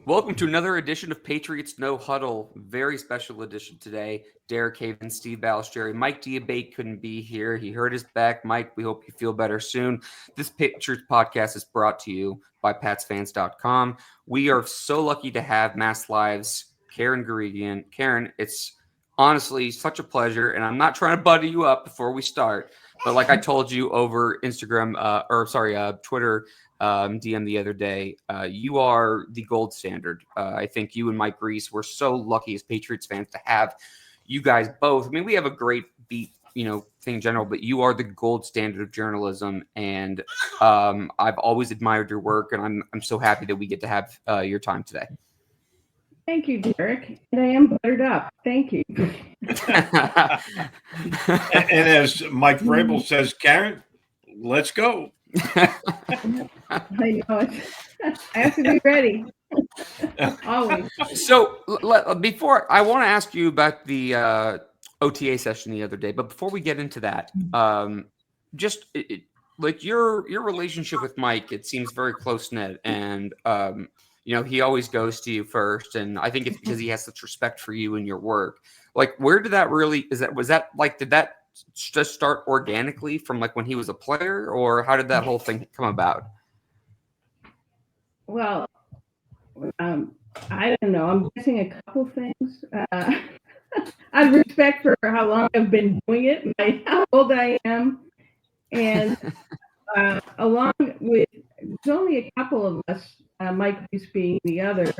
Welcome to another edition of Patriots No Huddle. Very special edition today. Derek Haven, Steve Balistrieri, Mike Diabate couldn't be here. He hurt his back. Mike, we hope you feel better soon. This Patriots podcast is brought to you by PatsFans.com. We are so lucky to have MassLive's Karen Guregian. Karen, it's honestly such a pleasure, and I'm not trying to butter you up before we start, but like I told you over Instagram, Twitter, DM the other day, you are the gold standard. I think you and Mike Reese were so lucky as Patriots fans to have you guys both. I mean, we have a great beat, thing in general, but you are the gold standard of journalism, and I've always admired your work, and I'm so happy that we get to have your time today. Thank you, Derek. And I am buttered up. Thank you. And as Mike Vrabel says, Karen, let's go. I know it. I have to be ready. Always. So before, I want to ask you about the OTA session the other day, but before we get into that, like your relationship with Mike, it seems very close-knit, and he always goes to you first, and I think it's because he has such respect for you and your work. Like, where did that did that just start organically from like when he was a player, or how did that whole thing come about? Well, I don't know. I'm guessing a couple things. I have respect for how long I've been doing it, how old I am, and along with, there's only a couple of us, Mike Reese being the other,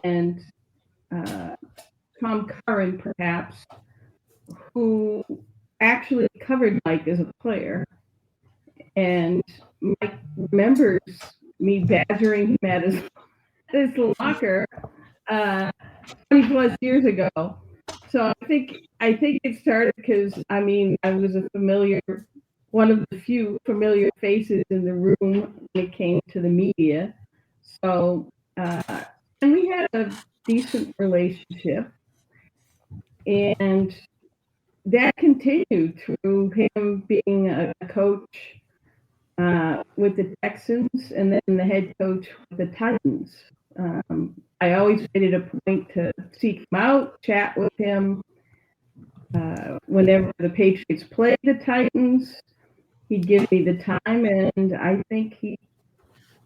and Tom Curran, perhaps, who actually covered Mike as a player. And Mike remembers me badgering him at his locker 20 plus years ago. So I think it started because, I was one of the few familiar faces in the room when it came to the media. So, and we had a decent relationship. And that continued through him being a coach with the Texans and then the head coach with the Titans. I always made it a point to seek him out, chat with him. Whenever the Patriots played the Titans, he'd give me the time, and I think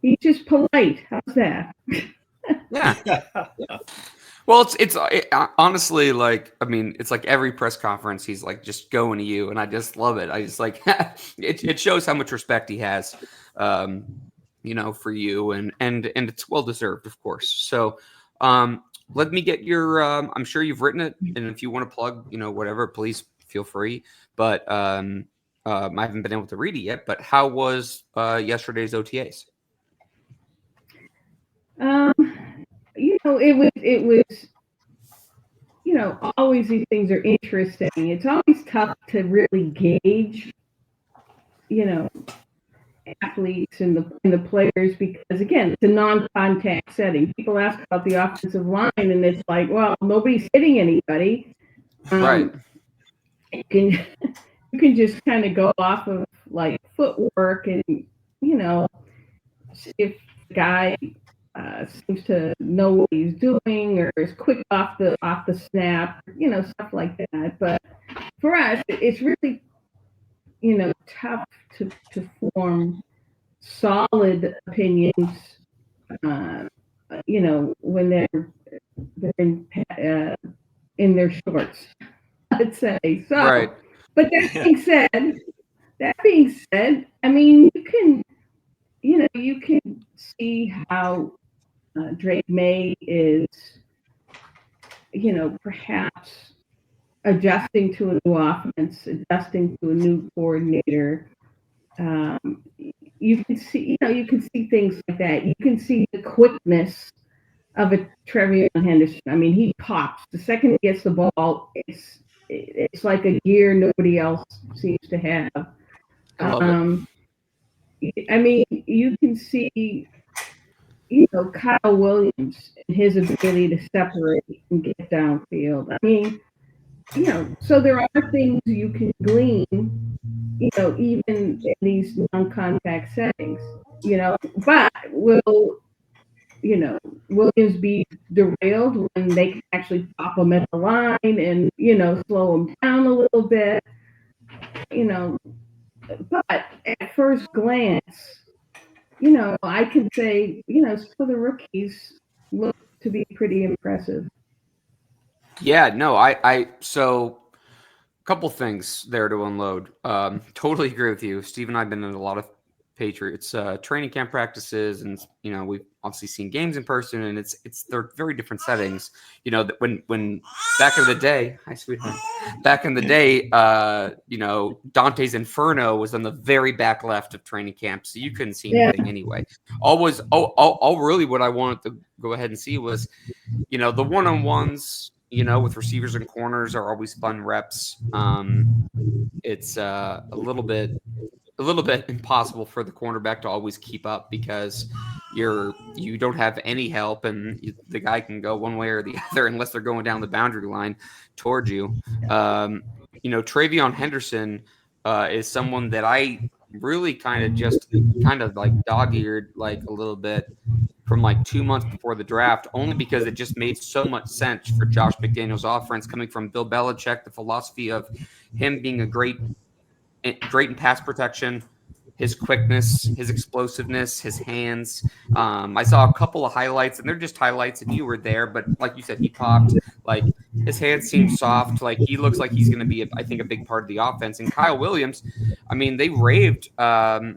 he's just polite. How's that? Yeah. Well, it's honestly, like, it's like every press conference he's like just going to you, and I just love it. I just like it shows how much respect he has, for you, and it's well deserved, of course. So, let me get your. I'm sure you've written it, and if you want to plug, whatever, please feel free. But I haven't been able to read it yet. But how was yesterday's OTAs? It was, always these things are interesting. It's always tough to really gauge, athletes and the players, because again, it's a non-contact setting. People ask about the offensive line, and it's like, well, nobody's hitting anybody. Right. You can just kind of go off of like footwork, and if the guy seems to know what he's doing or is quick off the snap, stuff like that. But for us, it's really, tough to form solid opinions, when they're in their shorts, I'd say. So, right. But that being said, you can see how Drake May is, perhaps adjusting to a new offense, adjusting to a new coordinator. You can see things like that. You can see the quickness of a Trevion Henderson. He pops the second he gets the ball. It's like a gear nobody else seems to have. I love it. You can see, Kyle Williams and his ability to separate and get downfield. So there are things you can glean, even in these non-contact settings, but will Williams be derailed when they can actually pop them at the line and, slow them down a little bit, but at first glance, I can say, some of the rookies look to be pretty impressive. Yeah, no, so a couple things there to unload. Totally agree with you. Steve and I have been in a lot of Patriots training camp practices, and we've obviously seen games in person, and they're very different settings. That when back in the day, hi sweetheart, back in the day, Dante's Inferno was on the very back left of training camp, so you couldn't see anything anyway. All really what I wanted to go ahead and see was, the one-on-ones, with receivers and corners are always fun reps. It's a little bit impossible for the cornerback to always keep up because you don't have any help, and the guy can go one way or the other unless they're going down the boundary line towards you. Travion Henderson is someone that I really kind of like dog-eared like a little bit from like 2 months before the draft, only because it just made so much sense for Josh McDaniels' offense coming from Bill Belichick, the philosophy of him being a great in pass protection, his quickness, his explosiveness, his hands. I saw a couple of highlights, and they're just highlights, and you were there, but like you said, he popped. Like, his hands seem soft. Like, he looks like he's going to be, I think, a big part of the offense. And Kyle Williams, I mean, they raved about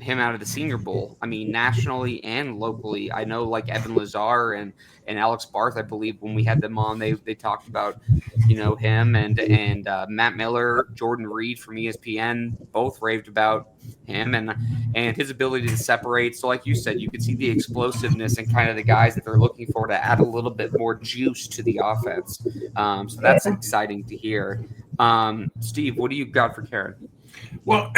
him out of the Senior Bowl. I mean, nationally and locally. I know, like, Evan Lazar and Alex Barth, I believe, when we had them on, they talked about him and Matt Miller, Jordan Reed from ESPN, both raved about him and his ability to separate. So like you said, you could see the explosiveness and kind of the guys that they're looking for to add a little bit more juice to the offense. So that's exciting to hear. Steve, what do you got for Karen? Well,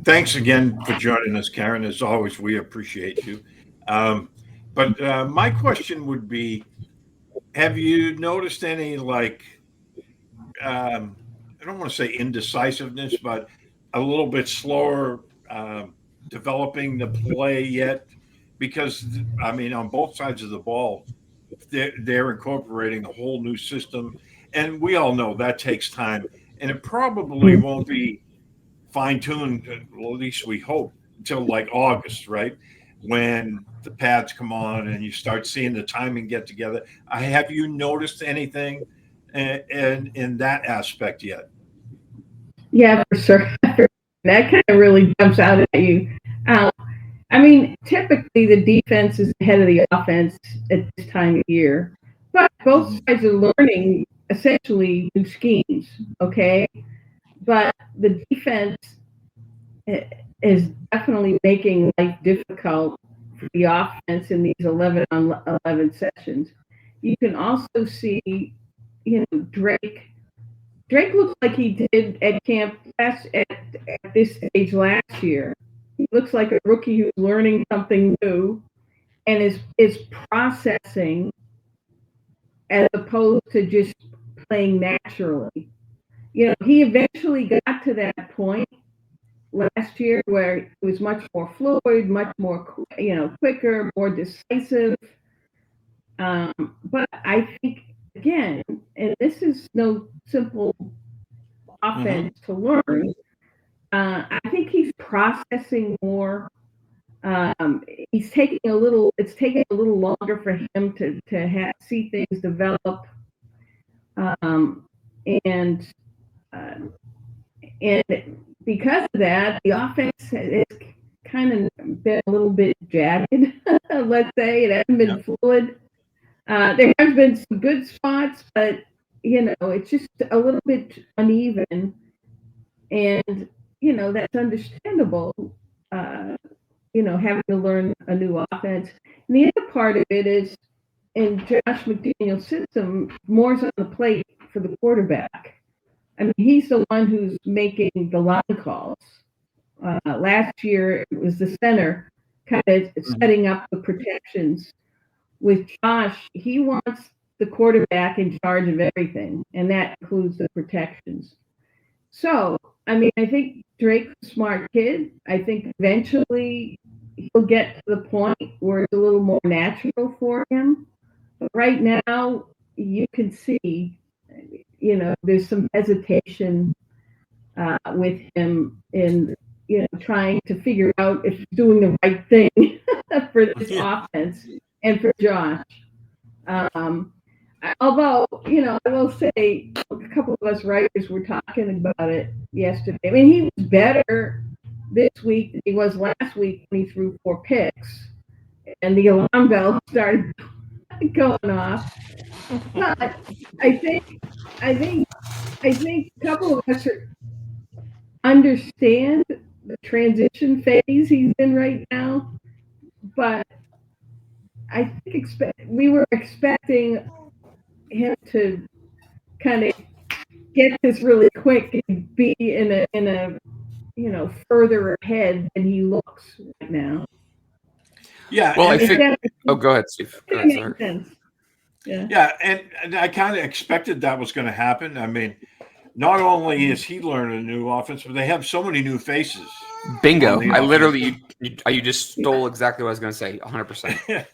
thanks again for joining us, Karen. As always, we appreciate you. But my question would be, have you noticed any, like, I don't want to say indecisiveness, but a little bit slower developing the play yet? Because, I mean, on both sides of the ball, they're incorporating a whole new system. And we all know that takes time. And it probably won't be fine-tuned, well, at least we hope, until like August, right? When the pads come on and you start seeing the timing get together. Have you noticed anything in that aspect yet? Yeah, for sure. That kind of really jumps out at you. I mean, typically the defense is ahead of the offense at this time of year, but both sides are learning essentially new schemes, okay? But the defense is definitely making life difficult for the offense in these 11-on-11 sessions. You can also see, Drake looks like he did at camp at this stage last year. He looks like a rookie who's learning something new and is processing as opposed to just playing naturally. He eventually got to that point last year where it was much more fluid, much more, quicker, more decisive. But I think, again, and this is no simple offense to learn, I think he's processing more. It's taking a little longer for him to see things develop. And because of that, the offense has kind of been a little bit jagged. Let's say it hasn't been fluid. There have been some good spots, but it's just a little bit uneven, and that's understandable. Having to learn a new offense. And the other part of it is, in Josh McDaniels' system, more's on the plate for the quarterback. I mean, he's the one who's making the line calls. Last year, it was the center kind of setting up the protections. With Josh, he wants the quarterback in charge of everything, and that includes the protections. So, I mean, I think Drake's a smart kid. I think eventually he'll get to the point where it's a little more natural for him. But right now, you can see, there's some hesitation with him in, trying to figure out if he's doing the right thing for this offense and for Josh. Although, I will say a couple of us writers were talking about it yesterday. I mean, he was better this week than he was last week when he threw 4 picks and the alarm bell started going off. But I think a couple of us understand the transition phase he's in right now, but I think we were expecting him to kind of get this really quick and be in a further ahead than he looks right now. Yeah. Well, I think. Oh, go ahead, Steve. Go ahead, sorry. Sense. Yeah. Yeah, and I kind of expected that was going to happen. I mean, not only is he learning a new offense, but they have so many new faces. Bingo! I literally, you just stole exactly what I was going to say. 100%.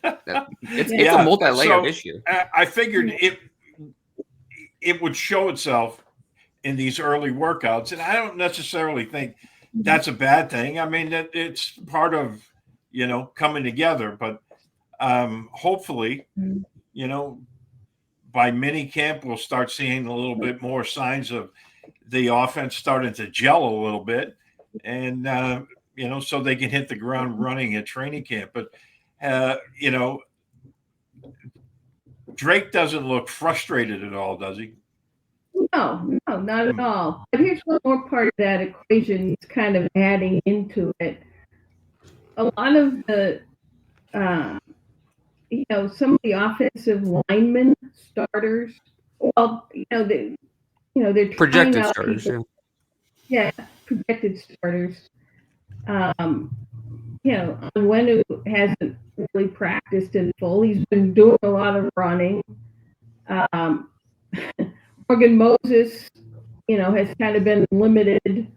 It's a multi-layered issue. I figured it would show itself in these early workouts, and I don't necessarily think that's a bad thing. I mean, it's part of coming together, but hopefully, by mini camp, we'll start seeing a little bit more signs of the offense starting to gel a little bit, and so they can hit the ground running at training camp. But Drake doesn't look frustrated at all, does he? No, not at all. But here's one more part of that equation he's kind of adding into it. A lot of the some of the offensive linemen starters. Well, they're projected starters. Yeah, projected starters. Onwenu hasn't really practiced in full. He's been doing a lot of running. Morgan Moses, has kind of been limited.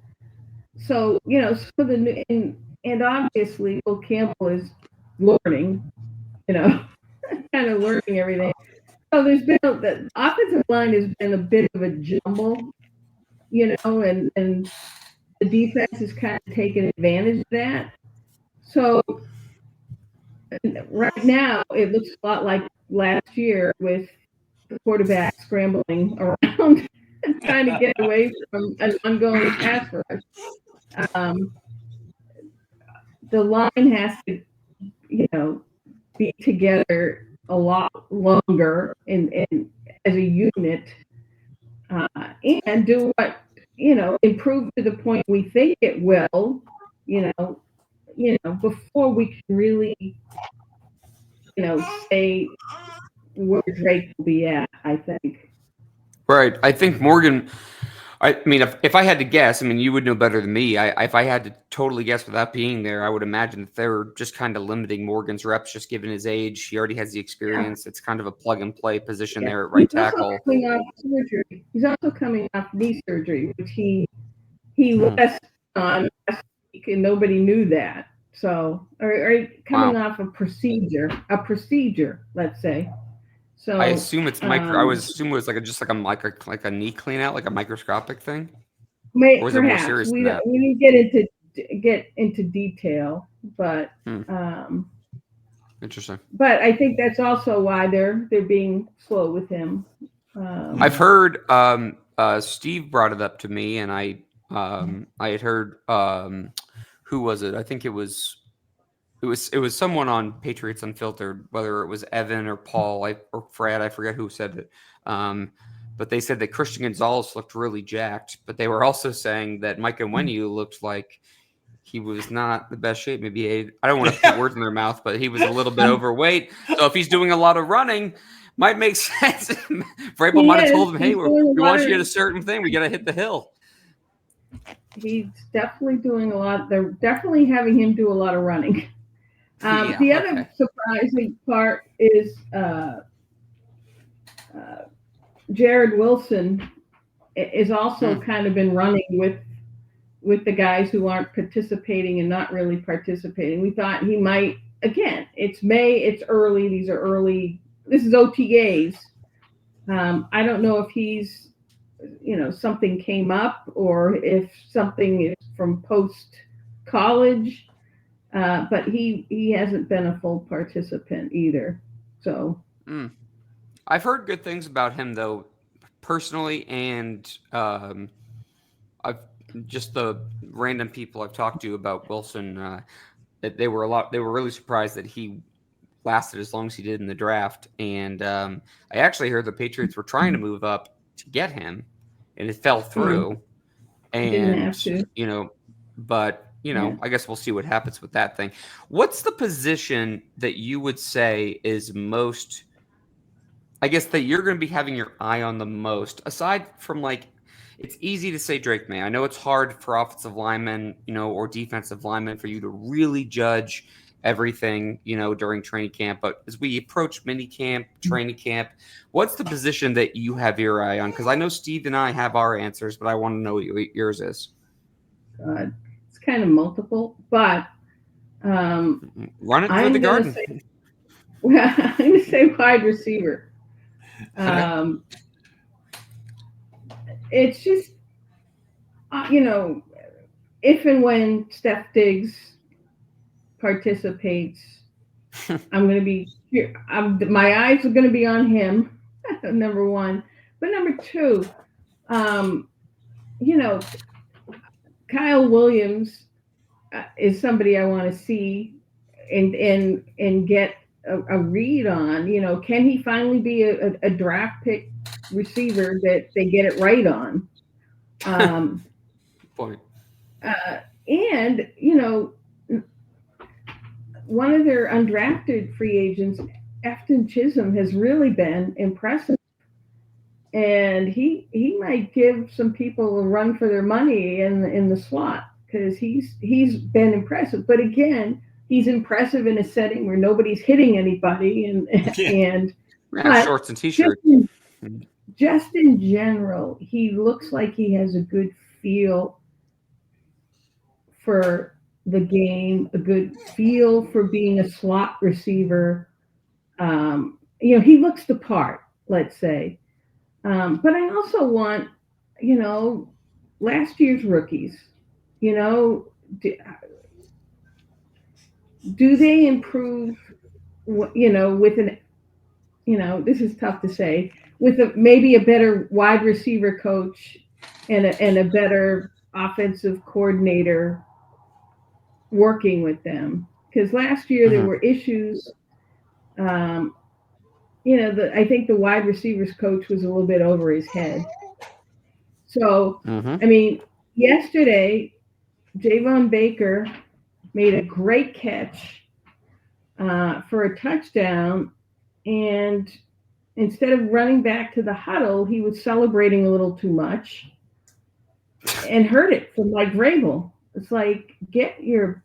So, and obviously, Will Campbell is learning. Kind of learning everything. So the offensive line has been a bit of a jumble, and the defense has kind of taken advantage of that. So right now it looks a lot like last year with the quarterback scrambling around trying to get away from an ongoing pass rush. The line has to, be together a lot longer and as a unit, and do what improve to the point we think it will, before we can really, say where Drake will be at. I think. Right. I think Morgan. I mean, if I had to guess, I mean, you would know better than me. If I had to totally guess without being there, I would imagine that they're just kind of limiting Morgan's reps, just given his age. He already has the experience. Yeah. It's kind of a plug and play position there at right tackle. He's also coming off knee surgery, which he was on last week, and nobody knew that. So, or coming off a procedure, let's say. So I assume it's I would assume it was just like a knee clean out, like a microscopic thing. Or is it more serious than that? We didn't get into detail, but interesting. But I think that's also why they're being slow with him. I've heard Steve brought it up to me, and I had heard who was it? I think it was someone on Patriots Unfiltered, whether it was Evan or Paul or Fred, I forget who said it. But they said that Christian Gonzalez looked really jacked, but they were also saying that Mike Onwenu looked like he was not the best shape. Maybe I don't want to put words in their mouth, but he was a little bit overweight. So if he's doing a lot of running, might make sense. Vrabel might have told him, "Hey, we want you to get a certain thing. We got to hit the hill." He's definitely doing a lot. They're definitely having him do a lot of running. The other surprising part is Jared Wilson is also kind of been running with with the guys who aren't participating and not really participating. We thought he might, again, it's May, it's early. These are early. This is OTAs. I don't know if he's, something came up or if something is from post college, but he hasn't been a full participant either. So I've heard good things about him though, personally, and I've just the random people I've talked to about Wilson. That they were really surprised that he lasted as long as he did in the draft. And I actually heard the Patriots were trying to move up to get him, and it fell through. And didn't have to. But I guess we'll see what happens with that thing. What's the position that you would say is most, I guess, that you're going to be having your eye on the most, aside from it's easy to say Drake May. I know it's hard for offensive linemen, or defensive linemen for you to really judge everything, during training camp. But as we approach mini camp, training camp, what's the position that you have your eye on? Because I know Steve and I have our answers, but I want to know what yours is. It's kind of multiple, but run it through the garden. I'm going to say wide receiver. It's just, if and when Steph Diggs participates, I'm going to be my eyes are going to be on him, number one. But number two, Kyle Williams is somebody I want to see and get a read on. Can he finally be a draft pick receiver that they get it right on? Point. And one of their undrafted free agents, Afton Chisholm, has really been impressive, and he might give some people a run for their money in the slot, because he's been impressive. But again, he's impressive in a setting where nobody's hitting anybody, and shorts and t-shirts. Just in general, he looks like he has a good feel for the game, a good feel for being a slot receiver. He looks the part, let's say. But I also want, last year's rookies, do they improve, with an, this is tough to say, with maybe a better wide receiver coach and a better offensive coordinator working with them. Because last year there were issues. I think the wide receivers coach was a little bit over his head. So, yesterday, Javon Baker made a great catch for a touchdown, and instead of running back to the huddle, he was celebrating a little too much and heard it from Mike Vrabel. It's like, get your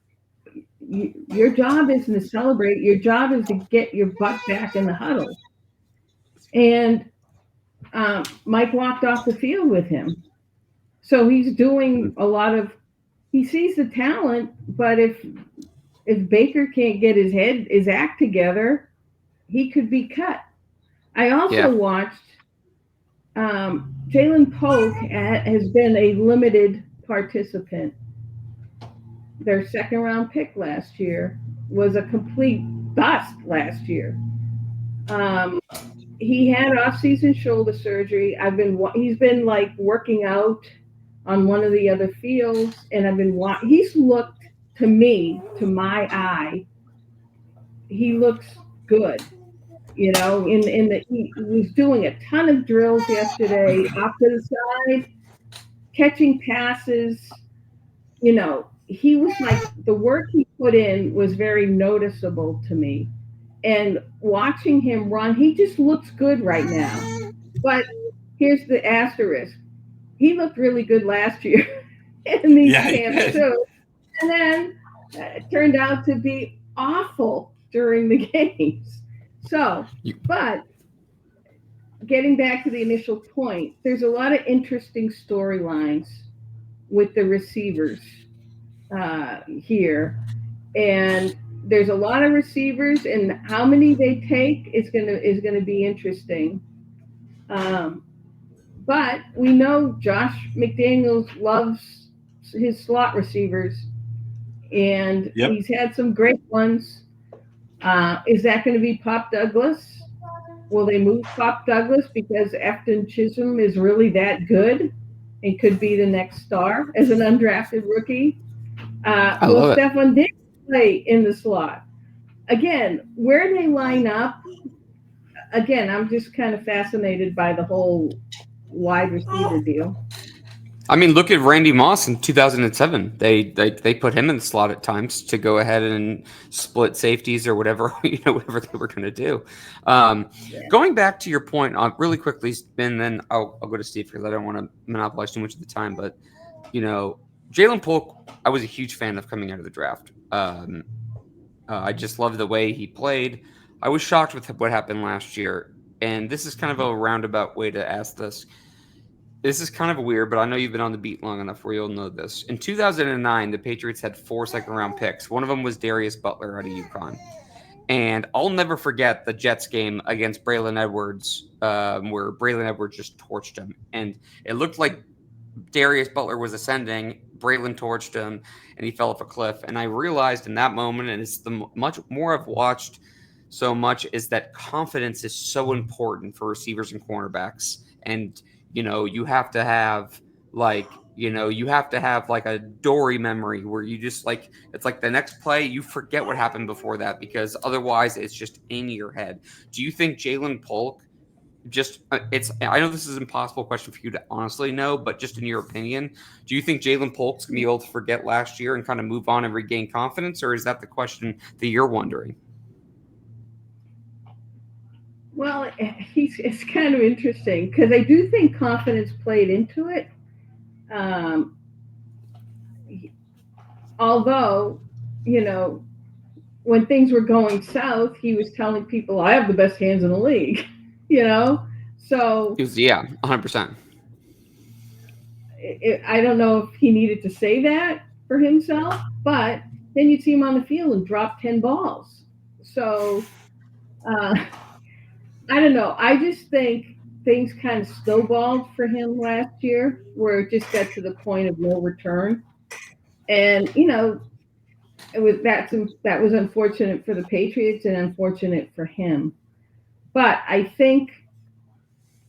job isn't to celebrate. Your job is to get your butt back in the huddle. And Mike walked off the field with him. So he's doing he sees the talent, but if Baker can't get his act together, he could be cut. I also watched Jalen Polk has been a limited participant. Their second round pick last year was a complete bust last year. He had off-season shoulder surgery. He's been working out on one of the other fields, and he's looked, to me, to my eye, he looks good. He was doing a ton of drills yesterday, off to the side, catching passes. He was the work he put in was very noticeable to me. And watching him run, he just looks good right now. But here's the asterisk. He looked really good last year in these camps too. And then it turned out to be awful during the games. So, but getting back to the initial point, there's a lot of interesting storylines with the receivers here, and there's a lot of receivers, and how many they take is gonna be interesting. But we know Josh McDaniels loves his slot receivers, and he's had some great ones. Is that going to be Pop Douglas? Will they move Pop Douglas because Efton Chisholm is really that good and could be the next star as an undrafted rookie? Will Stephon Diggs play in the slot? Again, where they line up, again, I'm just kind of fascinated by the whole wide receiver deal. I mean, look at Randy Moss in 2007. They put him in the slot at times to go ahead and split safeties or whatever whatever they were going to do. Going back to your point, really quickly, and then I'll go to Steve because I don't want to monopolize too much of the time. But Jalen Polk, I was a huge fan of coming out of the draft. I just loved the way he played. I was shocked with what happened last year, and this is kind of a roundabout way to ask this. This is kind of weird, but I know you've been on the beat long enough where you'll know this. In 2009, the Patriots had 4 second-round picks. One of them was Darius Butler out of UConn. And I'll never forget the Jets game against Braylon Edwards, where Braylon Edwards just torched him. And it looked like Darius Butler was ascending. Braylon torched him, and he fell off a cliff. And I realized in that moment, and it's the much more I've watched so much, is that confidence is so important for receivers and cornerbacks. And you have to have like a Dory memory where you just it's like the next play, you forget what happened before that because otherwise it's just in your head. Do you think Jalen Polk I know this is an impossible question for you to honestly know, but just in your opinion, do you think Jalen Polk's going to be able to forget last year and kind of move on and regain confidence? Or is that the question that you're wondering? Well, it's kind of interesting because I do think confidence played into it. Although, when things were going south, he was telling people, I have the best hands in the league, So. 100%. I don't know if he needed to say that for himself, but then you'd see him on the field and drop 10 balls. So, I don't know. I just think things kind of snowballed for him last year where it just got to the point of no return. And, that was unfortunate for the Patriots and unfortunate for him. But I think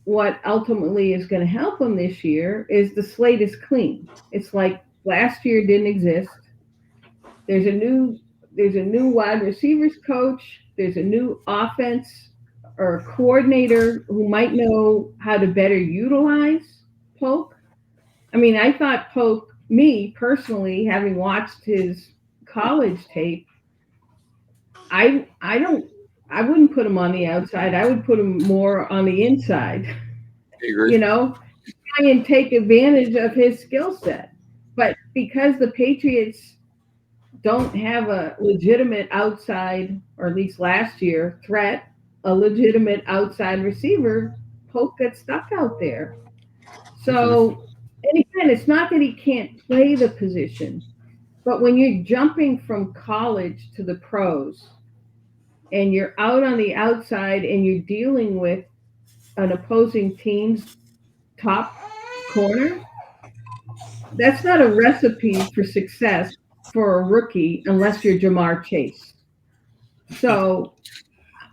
what ultimately is going to help him this year is the slate is clean. It's like last year didn't exist. There's a new wide receivers coach. There's a new offense or a coordinator who might know how to better utilize Polk. I mean, I thought Polk, me personally, having watched his college tape, I wouldn't put him on the outside. I would put him more on the inside. Try and take advantage of his skill set. But because the Patriots don't have a legitimate outside, or at least last year, threat, a legitimate outside receiver, Polk gets stuck out there. So, and again, it's not that he can't play the position, but when you're jumping from college to the pros and you're out on the outside and you're dealing with an opposing team's top corner, that's not a recipe for success for a rookie unless you're Jamar Chase. So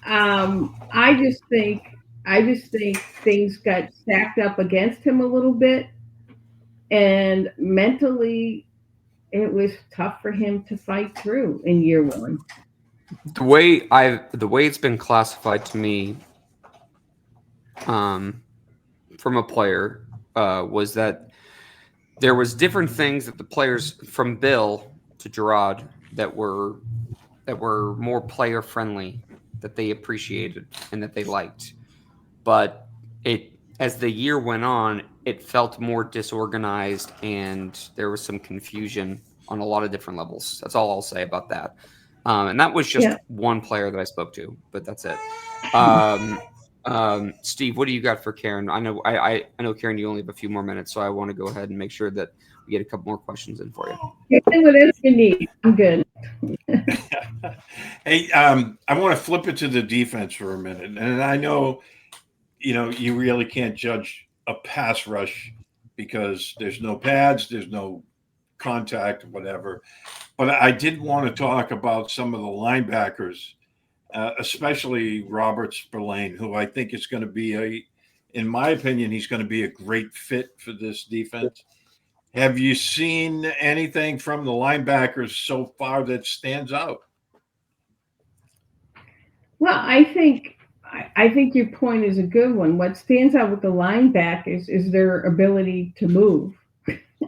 I just think things got stacked up against him a little bit, and mentally it was tough for him to fight through in year one. The way it's been classified to me from a player was that there was different things that the players, from Bill to Gerard, that were more player friendly, that they appreciated and that they liked. But as the year went on, it felt more disorganized and there was some confusion on a lot of different levels. That's all I'll say about that. And that was just one player that I spoke to, but that's it. Steve, what do you got for Karen? I know Karen, you only have a few more minutes, so I want to go ahead and make sure that we get a couple more questions in for you. Whatever you need, I'm good. Hey, I want to flip it to the defense for a minute, and I know, you really can't judge a pass rush because there's no pads, there's no contact, whatever. But I did want to talk about some of the linebackers, especially Robert Spillane, who I think is going to be in my opinion, he's going to be a great fit for this defense. Have you seen anything from the linebackers so far that stands out? Well, I think your point is a good one. What stands out with the linebackers is their ability to move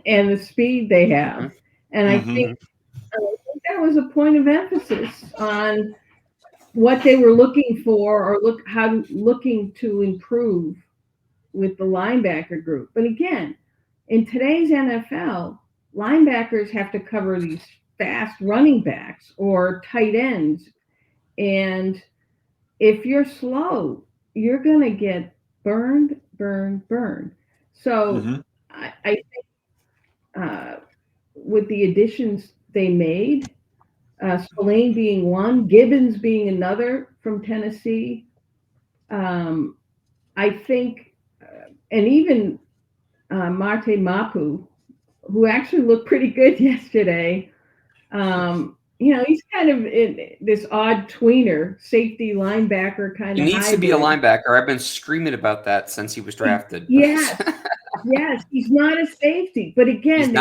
and the speed they have. And I think that was a point of emphasis on what they were looking for or looking to improve with the linebacker group. But again, in today's NFL, linebackers have to cover these fast running backs or tight ends. And if you're slow, you're going to get burned. So I think with the additions they made, Spillane being one, Gibbons being another from Tennessee, I think, and even Marte Mapu, who actually looked pretty good yesterday. He's kind of in this odd tweener, safety linebacker kind of. He needs to be a linebacker. I've been screaming about that since he was drafted. Yes, he's not a safety, but again,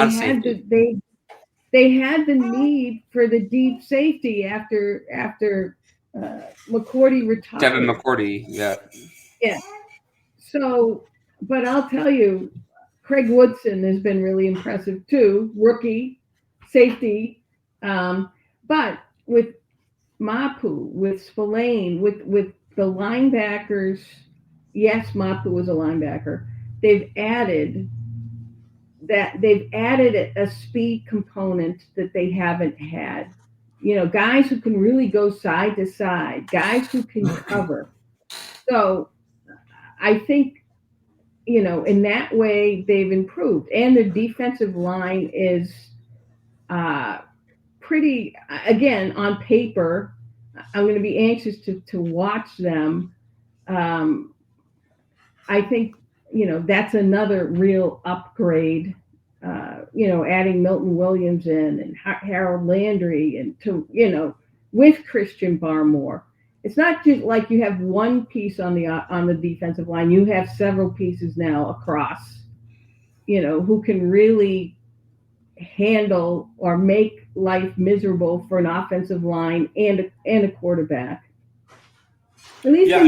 they had the need for the deep safety after McCourty retired. Devin McCourty, yeah. So, but I'll tell you, Craig Woodson has been really impressive too, rookie safety. But with Mapu, with Spillane, with the linebackers, yes, Mapu was a linebacker. They've added a speed component that they haven't had. Guys who can really go side to side, guys who can cover. So I think, in that way they've improved. And the defensive line is pretty, again, on paper, I'm going to be anxious to watch them. I think, that's another real upgrade, adding Milton Williams in and Harold Landry and with Christian Barmore. It's not just like you have one piece on the defensive line. You have several pieces now across, who can really handle or make life miserable for an offensive line and a quarterback. At least I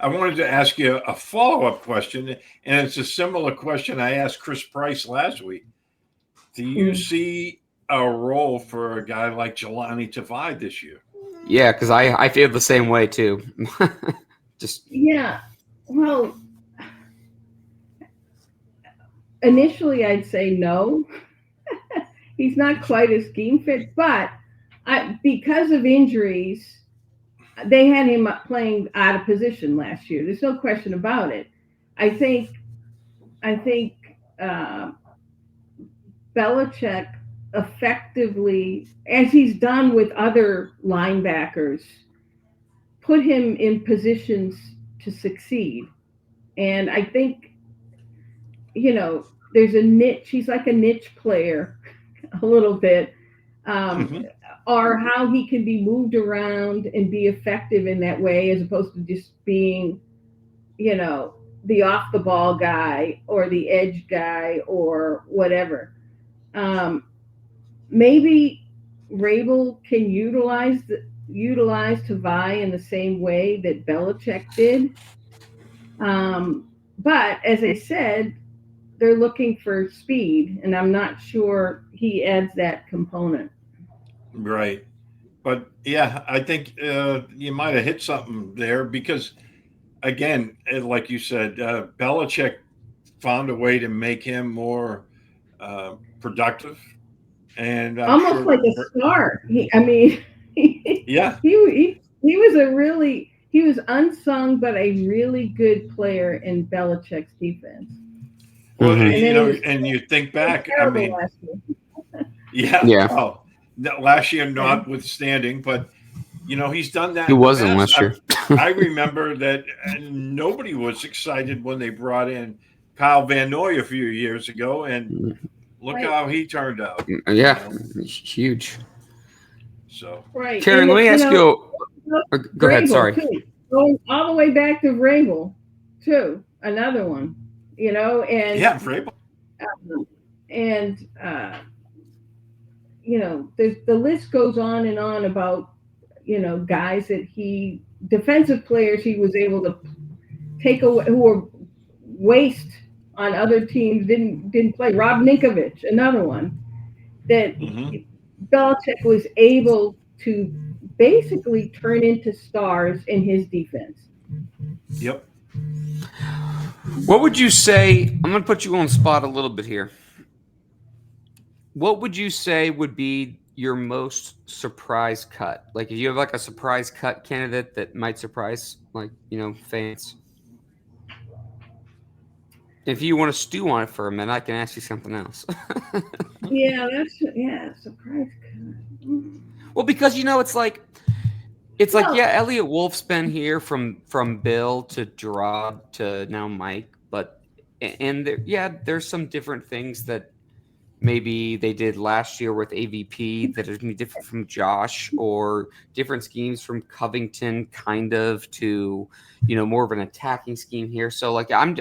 wanted to ask you a follow-up question, and it's a similar question I asked Chris Price last week. Do you see a role for a guy like Jelani Tavai this year? Yeah, because I feel the same way too. Well, initially I'd say no. He's not quite a scheme fit, but because of injuries, they had him playing out of position last year. There's no question about it. I think Belichick effectively, as he's done with other linebackers, put him in positions to succeed. And I think, there's a niche. He's like a niche player a little bit. Or how he can be moved around and be effective in that way, as opposed to just being, the off the ball guy or the edge guy or whatever. Maybe Vrabel can utilize Tavai in the same way that Belichick did. But as I said, they're looking for speed, and I'm not sure he adds that component. Right. But yeah, I think you might have hit something there because, again, like you said, Belichick found a way to make him more productive. And almost like a star. He was unsung, but a really good player in Belichick's defense. Well, And then you know, he was and you think back, I terrible mean, last year. yeah, Yeah. well, last year notwithstanding, but you know, he's done that He in the wasn't past. last year. I remember that nobody was excited when they brought in Kyle Van Noy a few years ago, and look Right. how he turned out. Yeah, You know? huge. So Right. Karen, And let me ask you. Go ahead. Vrabel, Sorry. too. Going all the way back to Vrabel, too. Another one. You know, and yeah, Vrabel. and you know, the list goes on and on about, you know, guys that defensive players he was able to take away who were waste on other teams, didn't play. Rob Ninkovich, another one that Belichick was able to basically turn into stars in his defense. Yep. What would you say? I'm going to put you on the spot a little bit here. What would you say would be your most surprise cut? Like, if you have like a surprise cut candidate that might surprise, like, you know, fans. If you want to stew on it for a minute, I can ask you something else. Surprise cut. Well, because, you know, it's like, Elliot Wolf's been here from Bill to Gerard to now Mike, but there's some different things that maybe they did last year with AVP that are going to be different from Josh, or different schemes from Covington, kind of, to, you know, more of an attacking scheme here. So like I'm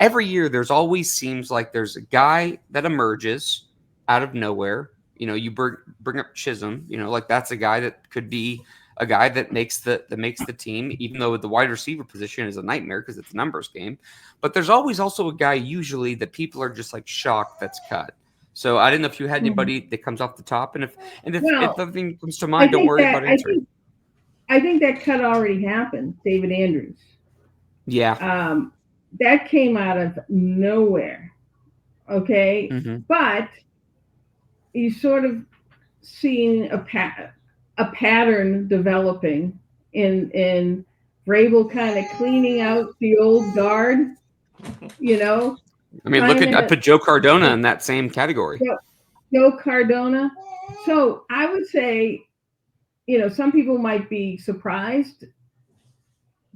every year there's always seems like there's a guy that emerges out of nowhere. You know, you bring up Chisholm, you know, like that's a guy that could be a guy that makes the team, even though the wide receiver position is a nightmare because it's a numbers game. But there's always also a guy usually that people are just like shocked that's cut. So I didn't know if you had anybody that comes off the top, and if nothing comes to mind, don't worry about answering. I think that cut already happened. David Andrews. Yeah. That came out of nowhere. Okay, but you sort of seeing a pattern developing in Vrabel kind of cleaning out the old guard, you know. I mean, I put Joe Cardona in that same category. Joe Cardona. So I would say, you know, some people might be surprised,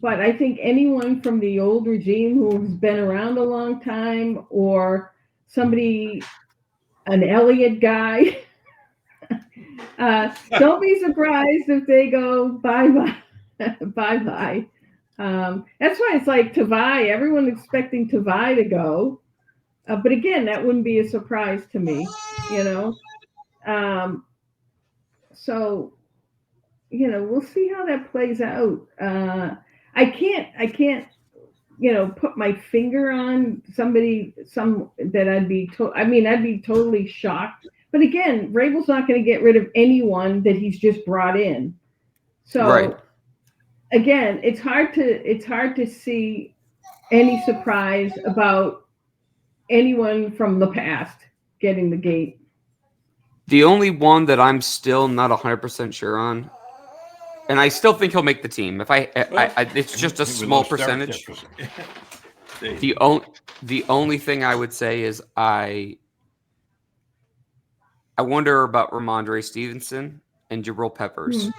but I think anyone from the old regime who's been around a long time, or somebody, an Elliott guy, don't be surprised if they go bye-bye. Bye-bye. That's why it's like Tavai. Everyone expecting Tavai to go. But again, that wouldn't be a surprise to me, you know. So, you know, we'll see how that plays out. I can't, you know, put my finger on some that I'd be totally shocked. But again, Vrabel's not going to get rid of anyone that he's just brought in. So again, it's hard to see any surprise about anyone from the past getting the gate. The only one that I'm still not 100% sure on, and I still think he'll make the team. It's just a small percentage. The only thing I would say is I wonder about Ramondre Stevenson and Jabrill Peppers.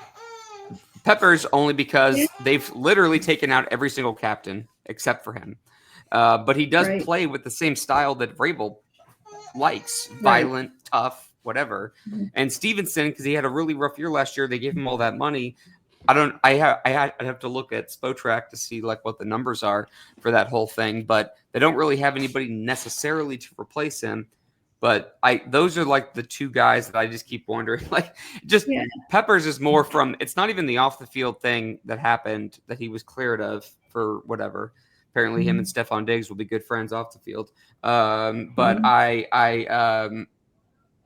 Peppers only because they've literally taken out every single captain except for him. But he does play with the same style that Vrabel likes, violent, tough, whatever. And Stevenson, because he had a really rough year last year, they gave him all that money. I'd have to look at Spotrac to see like what the numbers are for that whole thing, but they don't really have anybody necessarily to replace him. But those are like the two guys that I just keep wondering. Like, Peppers is more from. It's not even the off the field thing that happened that he was cleared of for whatever. Apparently, him and Stephon Diggs will be good friends off the field.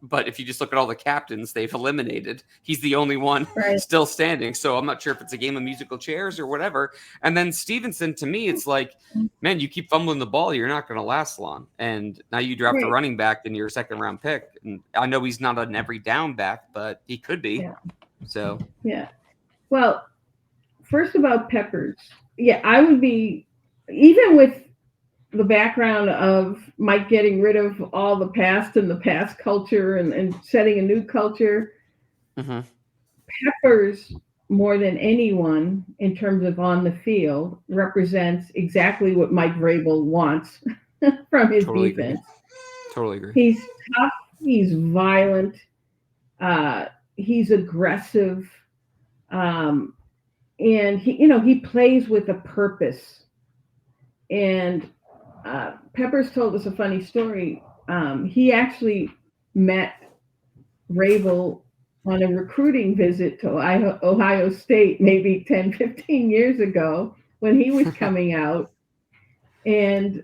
But if you just look at all the captains they've eliminated, he's the only one still standing. So I'm not sure if it's a game of musical chairs or whatever. And then Stevenson, to me, it's like, man, you keep fumbling the ball, you're not going to last long. And now you draft a running back in your second round pick. And I know he's not an every down back, but he could be. Yeah. So Well, first about Peppers, I would be, even with the background of Mike getting rid of all the past and the past culture and setting a new culture. Mm-hmm. Peppers, more than anyone in terms of on the field, represents exactly what Mike Vrabel wants from his Totally defense. agree. Totally agree. He's tough. He's violent. He's aggressive. And he plays with a purpose. And Peppers told us a funny story. He actually met Vrabel on a recruiting visit to Ohio State maybe 10, 15 years ago when he was coming out. And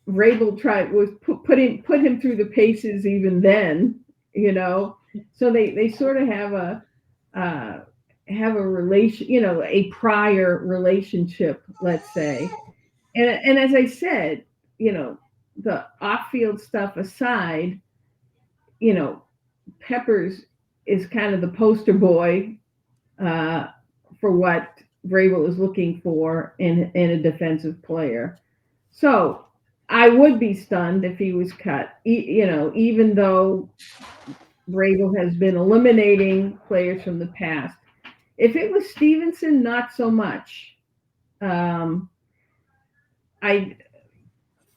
Vrabel put him through the paces even then, So they sort of have a relation, a prior relationship, let's say. And as I said, the off-field stuff aside, Peppers is kind of the poster boy for what Vrabel is looking for in a defensive player. So I would be stunned if he was cut. Even though Vrabel has been eliminating players from the past. If it was Stevenson, not so much.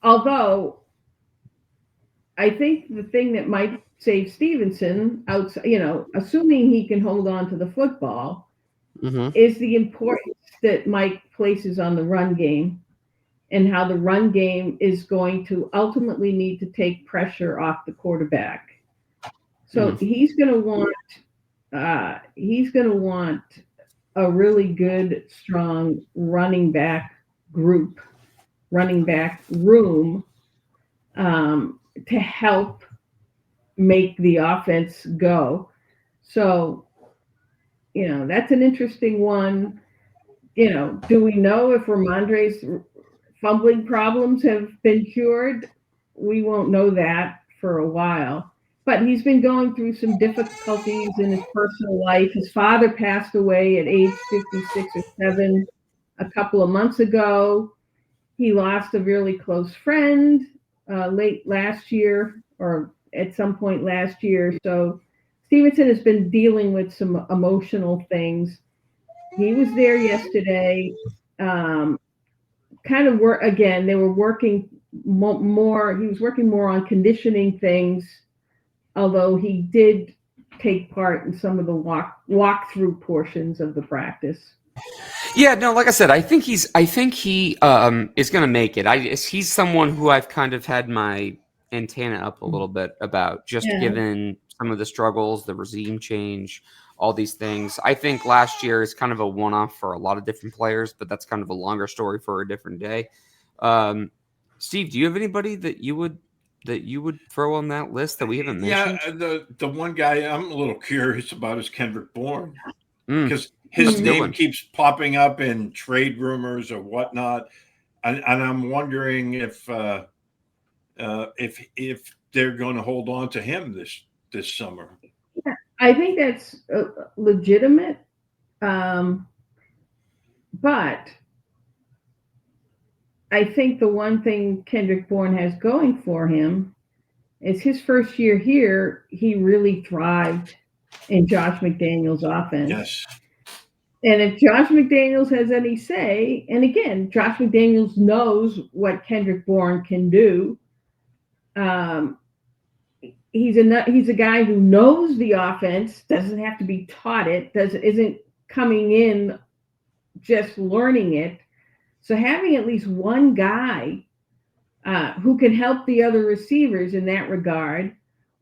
Although I think the thing that might save Stevenson, assuming he can hold on to the football, is the importance that Mike places on the run game and how the run game is going to ultimately need to take pressure off the quarterback. So he's going to want a really good, strong running back room to help make the offense go. So, that's an interesting one. Do we know if Ramondre's fumbling problems have been cured? We won't know that for a while. But he's been going through some difficulties in his personal life. His father passed away at age 56 or 7 a couple of months ago. He lost a really close friend late last year or at some point last year. So Stevenson has been dealing with some emotional things. He was there yesterday. They were working more. He was working more on conditioning things, although he did take part in some of the walkthrough portions of the practice. Yeah, no, like I said, I think he is going to make it. He's someone who I've kind of had my antenna up a little bit about, just given some of the struggles, the regime change, all these things. I think last year is kind of a one-off for a lot of different players, but that's kind of a longer story for a different day. Steve, do you have anybody that you would throw on that list that we haven't mentioned? Yeah, the one guy I'm a little curious about is Kendrick Bourne, because his name keeps popping up in trade rumors or whatnot, and I'm wondering if they're going to hold on to him this summer. Yeah, I think that's legitimate, but I think the one thing Kendrick Bourne has going for him is his first year here, he really thrived in Josh McDaniels' offense. Yes. And if Josh McDaniels has any say, and again, Josh McDaniels knows what Kendrick Bourne can do. He's a guy who knows the offense, doesn't have to be taught it, isn't coming in just learning it. So having at least one guy who can help the other receivers in that regard,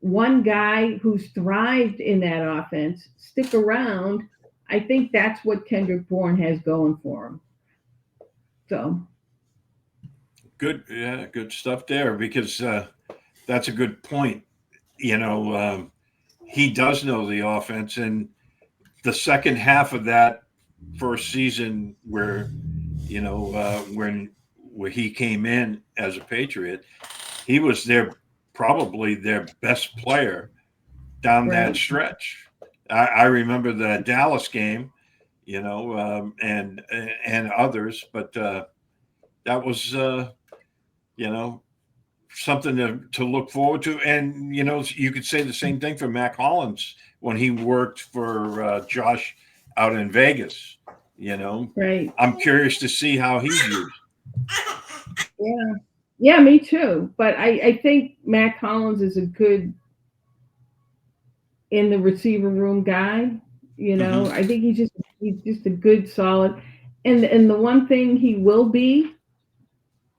one guy who's thrived in that offense, stick around. I think that's what Kendrick Bourne has going for him. So good stuff there, because that's a good point. He does know the offense, and the second half of that first season where he came in as a Patriot, he was probably their best player down that stretch. I remember the Dallas game, and others, but that was something to look forward to. And, you could say the same thing for Mac Hollins when he worked for Josh out in Vegas. Right. I'm curious to see how he's used. Yeah, me too. But I think Mac Hollins is a good in the receiver room guy. I think he's just a good, solid. And the one thing he will be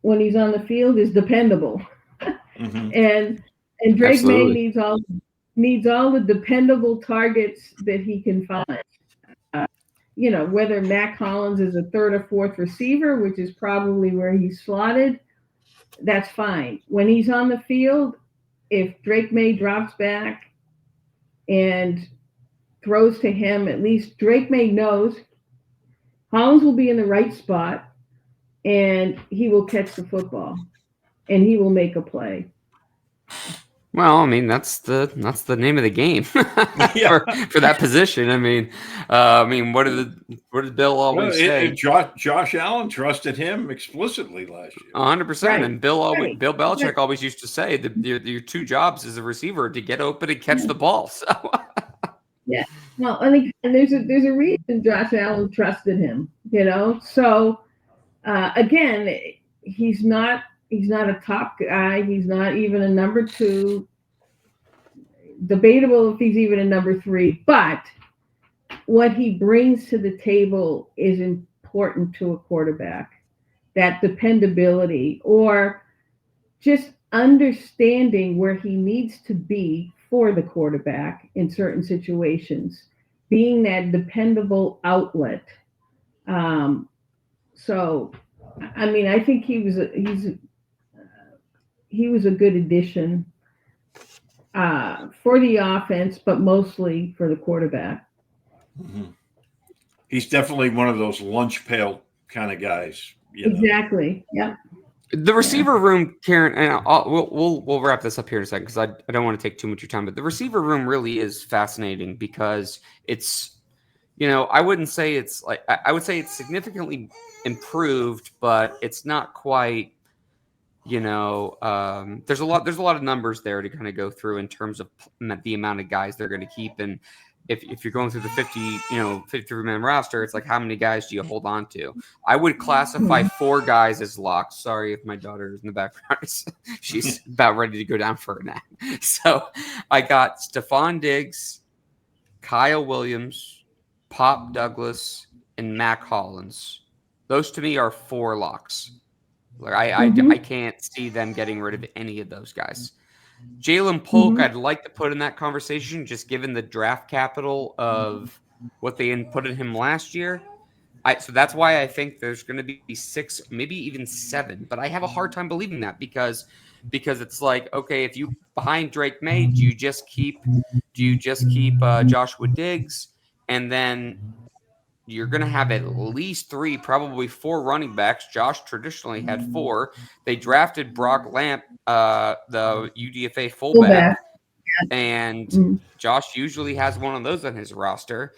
when he's on the field is dependable. And Drake May needs all the dependable targets that he can find. Whether Mac Hollins is a third or fourth receiver, which is probably where he's slotted, that's fine. When he's on the field, if Drake May drops back and throws to him, at least Drake May knows Hollins will be in the right spot and he will catch the football and he will make a play. Well, I mean, that's the name of the game for that position. I mean, what did Bill always say? Josh Allen trusted him explicitly last year. 100%. Right. And Bill Belichick always used to say that your two jobs as a receiver to get open and catch the ball. So yeah. Well, and there's a reason Josh Allen trusted him. So again, he's not a top guy. He's not even a number 2. Debatable if he's even a number 3. But what he brings to the table is important to a quarterback. That dependability, or just understanding where he needs to be for the quarterback in certain situations, being that dependable outlet. So, I mean, I think he was a good addition for the offense, but mostly for the quarterback. He's definitely one of those lunch pail kind of guys. Exactly. Yep. The receiver room, Karen, and we'll wrap this up here in a second because I don't want to take too much of your time. But the receiver room really is fascinating because it's, I wouldn't say it's like I would say it's significantly improved, but it's not quite. There's a lot of numbers there to kind of go through in terms of the amount of guys they're going to keep. And if you're going through the 53-man roster, it's like, how many guys do you hold on to? I would classify 4 guys as locks. Sorry if my daughter is in the background. She's about ready to go down for a nap. So I got Stephon Diggs, Kyle Williams, Pop Douglas, and Mac Hollins. Those to me are 4 locks. Like I can't see them getting rid of any of those guys. Jalen Polk, I'd like to put in that conversation, just given the draft capital of what they put in him last year. So that's why I think there's going to be 6, maybe even 7. But I have a hard time believing that because it's like, okay, if you behind Drake May, do you just keep Joshua Diggs, and then you're going to have at least 3, probably 4 running backs. Josh traditionally had 4. They drafted Brock Lamp, the UDFA fullback, and Josh usually has one of those on his roster.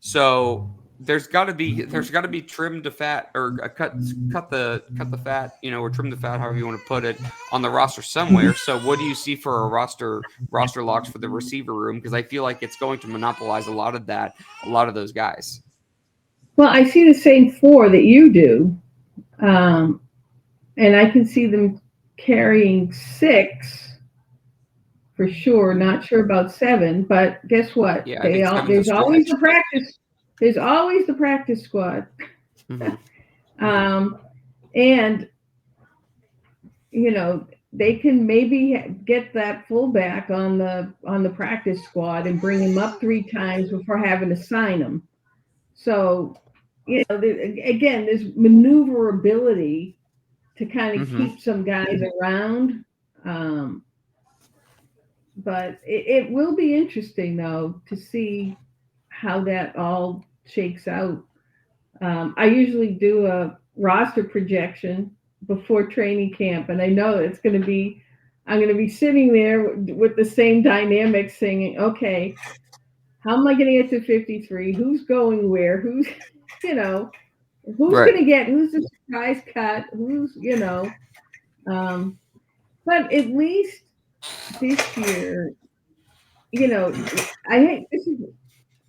So there's got to be trim to fat, or cut the fat, or trim the fat, however you want to put it, on the roster somewhere. So what do you see for a roster locks for the receiver room? Because I feel like it's going to monopolize a lot of those guys. Well, I see the same 4 that you do, and I can see them carrying 6 for sure. Not sure about 7, but guess what? Yeah, there's always the practice. There's always the practice squad, and they can maybe get that fullback on the practice squad and bring him up 3 times before having to sign him. So, again, there's maneuverability to kind of keep some guys around. But it will be interesting, though, to see how that all shakes out. I usually do a roster projection before training camp, and I know I'm going to be sitting there with the same dynamics saying, okay, how am I going to get to 53? Who's going where? Who's going to get, who's the surprise cut? Who's, But at least this year,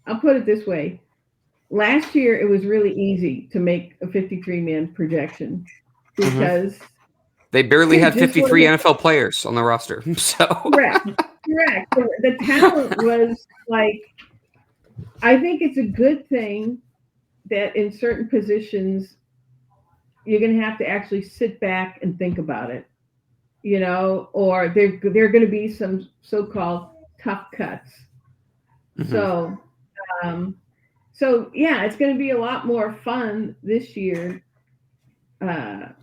I'll put it this way. Last year, it was really easy to make a 53-man projection because they barely had 53 wasn't NFL players on the roster. So correct. The talent was like, I think it's a good thing that in certain positions, you're going to have to actually sit back and think about it, or there are going to be some so-called tough cuts. So, yeah, it's going to be a lot more fun this year to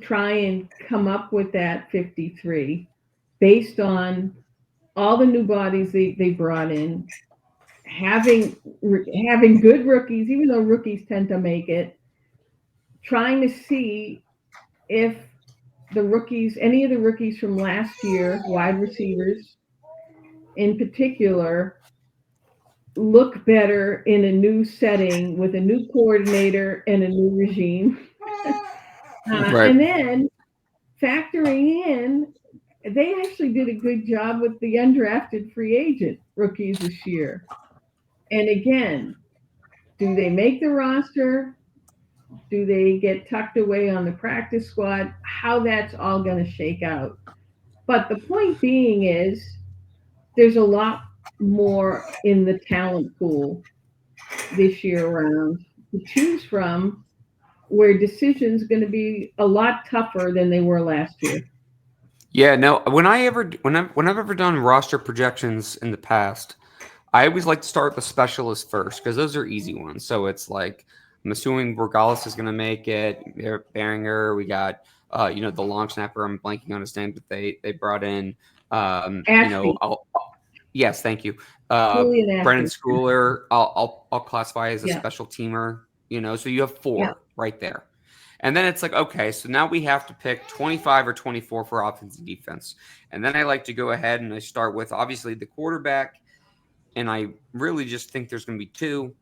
try and come up with that 53 based on all the new bodies they brought in, having good rookies, even though rookies tend to make it, trying to see if any of the rookies from last year, wide receivers in particular, look better in a new setting with a new coordinator and a new regime. Right. And then factoring in, they actually did a good job with the undrafted free agent rookies this year. And again, do they make the roster? Do they get tucked away on the practice squad? How that's all going to shake out. But the point being is there's a lot more in the talent pool this year around to choose from, where decisions are going to be a lot tougher than they were last year. Yeah, no. When I've ever done roster projections in the past, I always like to start with the specialists first because those are easy ones. So it's like I'm assuming Borgalis is going to make it. Behringer, we got the long snapper. I'm blanking on his name, but they brought in yes, thank you. Brennan Schooler, I'll classify as a special teamer. So you have 4 right there. And then it's like, okay, so now we have to pick 25 or 24 for offense and defense. And then I like to go ahead and I start with obviously the quarterback. And I really just think there's going to be 2.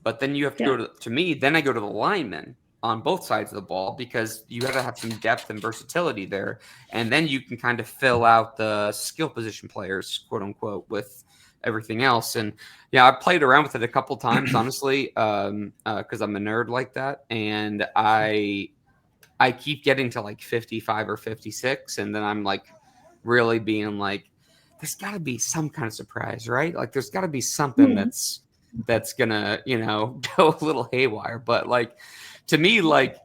But then you have to go to me. Then I go to the linemen on both sides of the ball because you have to have some depth and versatility there. And then you can kind of fill out the skill position players, quote unquote, with everything else. And yeah, I played around with it a couple times, honestly, because I'm a nerd like that. And I keep getting to like 55 or 56. And then I'm like really being like, there's got to be some kind of surprise, right? Like there's got to be something that's gonna, go a little haywire. But like to me, like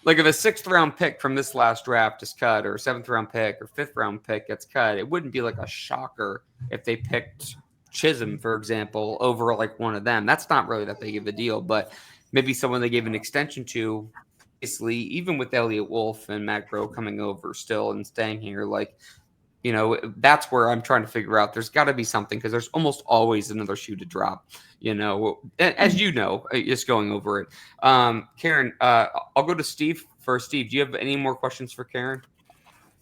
if a 6th round pick from this last draft is cut, or a 7th round pick or 5th round pick gets cut, it wouldn't be like a shocker if they picked Chisholm, for example, over like one of them. That's not really that big of a deal, but maybe someone they gave an extension to, obviously, even with Elliott Wolf and Matt Groh coming over still and staying here, like, that's where I'm trying to figure out. There's got to be something because there's almost always another shoe to drop, as you know, just going over it. Karen, I'll go to Steve first. Steve, do you have any more questions for Karen?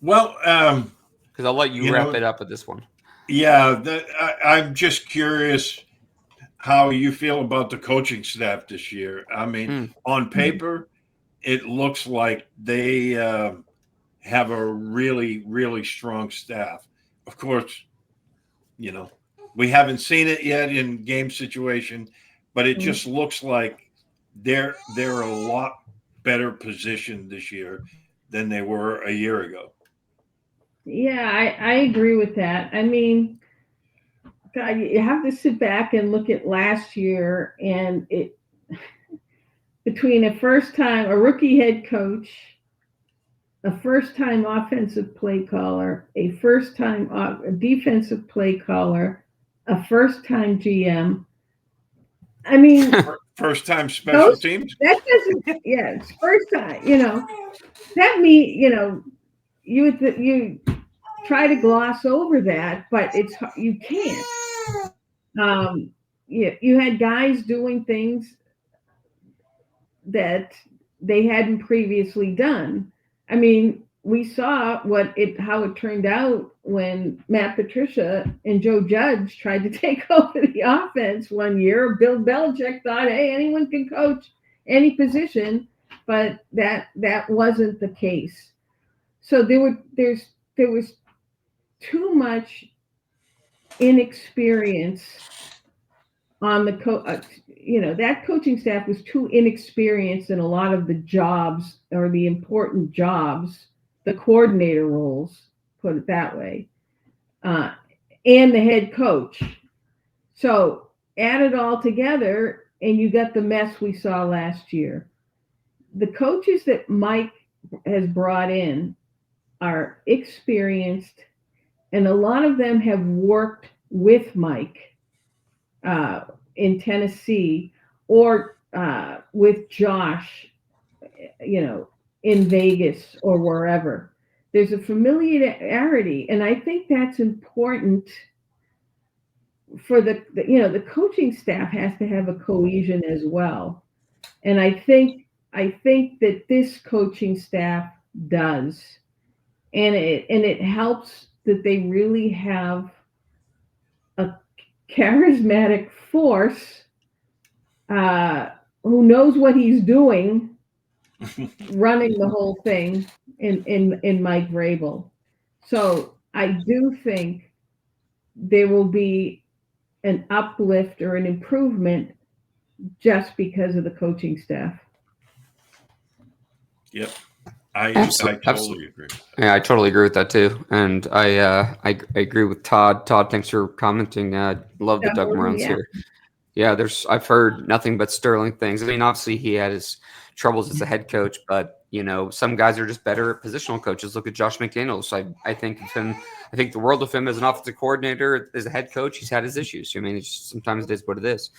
Well, because I'll let you wrap it up with this one. Yeah, I'm just curious how you feel about the coaching staff this year. I mean, on paper, it looks like they have a really, really strong staff. Of course, we haven't seen it yet in game situation, but it just looks like they're a lot better positioned this year than they were a year ago. Yeah, I agree with that. I mean, God, you have to sit back and look at last year, and it between a rookie head coach, a first-time offensive play caller, a first-time defensive play caller, a first-time GM. I mean, first-time special teams. That doesn't. Yeah, it's first time. That means you try to gloss over that, but you can't. You had guys doing things that they hadn't previously done. I mean, we saw how it turned out when Matt Patricia and Joe Judge tried to take over the offense one year. Bill Belichick thought, hey, anyone can coach any position, but that wasn't the case. So there was too much inexperience on the that coaching staff was too inexperienced in a lot of the jobs, or the important jobs, the coordinator roles, put it that way, and the head coach. So add it all together, and you got the mess we saw last year. The coaches that Mike has brought in are experienced, and a lot of them have worked with Mike in Tennessee, or with Josh, in Vegas or wherever. There's a familiarity, and I think that's important for the coaching staff has to have a cohesion as well. And I think that this coaching staff does. And it helps that they really have a charismatic force who knows what he's doing, running the whole thing in Mike Vrabel. So I do think there will be an uplift or an improvement just because of the coaching staff. Yep. I totally agree. Yeah, I totally agree with that too. And I agree with Todd. Todd, thanks for commenting. Love the Doug Marons here. Yeah, I've heard nothing but sterling things. I mean, obviously he had his troubles as a head coach, but some guys are just better at positional coaches. Look at Josh McDaniels. I think of him. I think the world of him as an offensive coordinator, as a head coach. He's had his issues. I mean, sometimes it is what it is.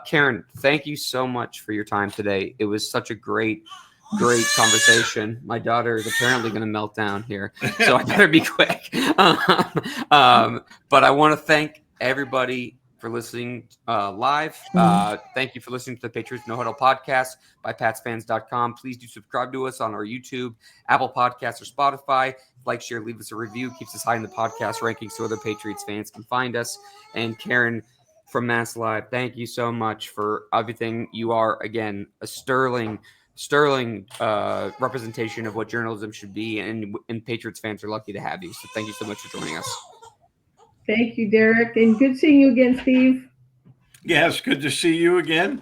Karen, thank you so much for your time today. It was such a great conversation. My daughter is apparently going to melt down here, so I better be quick. But I want to thank everybody for listening live. Thank you for listening to the Patriots No Huddle podcast by PatsFans.com. Please do subscribe to us on our YouTube, Apple Podcasts, or Spotify. Like, share, leave us a review. Keeps us high in the podcast rankings so other Patriots fans can find us. And Karen from MassLive, thank you so much for everything. You are, again, a sterling representation of what journalism should be, and Patriots fans are lucky to have you. So thank you so much for joining us. Thank you, Derek, and good seeing you again, Steve. Yes, good to see you again.